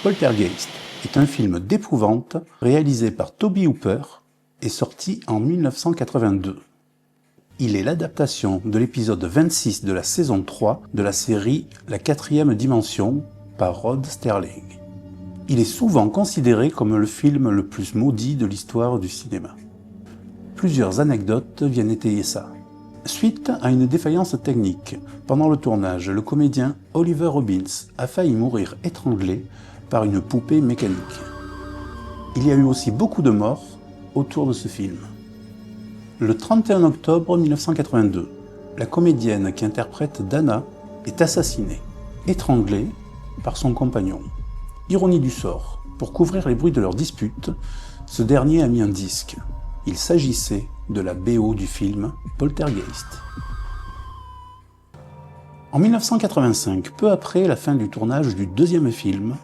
Poltergeist est un film d'épouvante réalisé par Tobe Hooper et sorti en 1982. Il est l'adaptation de l'épisode 26 de la saison 3 de la série La quatrième dimension par Rod Serling. Il est souvent considéré comme le film le plus maudit de l'histoire du cinéma. Plusieurs anecdotes viennent étayer ça. Suite à une défaillance technique, pendant le tournage, le comédien Oliver Robbins a failli mourir étranglé par une poupée mécanique. Il y a eu aussi beaucoup de morts autour de ce film. Le 31 octobre 1982, la comédienne qui interprète Dana est assassinée, étranglée par son compagnon. Ironie du sort, pour couvrir les bruits de leur dispute, ce dernier a mis un disque. Il s'agissait de la BO du film Poltergeist. En 1985, peu après la fin du tournage du deuxième film,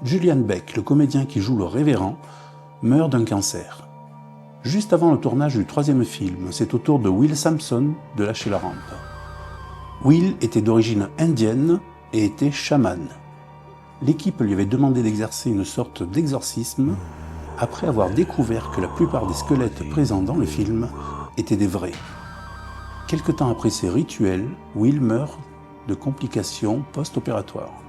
Julian Beck, le comédien qui joue le révérend, meurt d'un cancer. Juste avant le tournage du troisième film, c'est au tour de Will Sampson de lâcher la rampe. Will était d'origine indienne et était chaman. L'équipe lui avait demandé d'exercer une sorte d'exorcisme après avoir découvert que la plupart des squelettes présents dans le film étaient des vrais. Quelque temps après ces rituels, Will meurt de complications post-opératoires.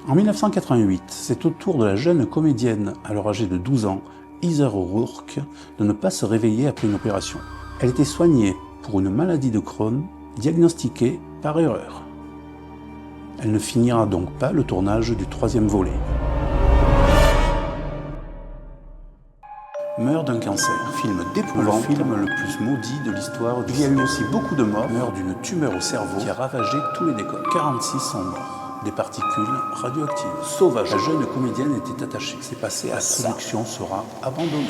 En 1988, c'est au tour de la jeune comédienne, alors âgée de 12 ans, Heather O'Rourke, de ne pas se réveiller après une opération. Elle était soignée pour une maladie de Crohn, diagnostiquée par erreur. Elle ne finira donc pas le tournage du troisième volet. Meurt d'un cancer, film d'épouvante, le film le plus maudit de l'histoire. Il y a eu aussi beaucoup de morts. Meurt d'une tumeur au cerveau qui a ravagé tous les décors. 46 sont morts. Des particules radioactives. Sauvage. La jeune comédienne était attachée. C'est passé à la production sera abandonnée.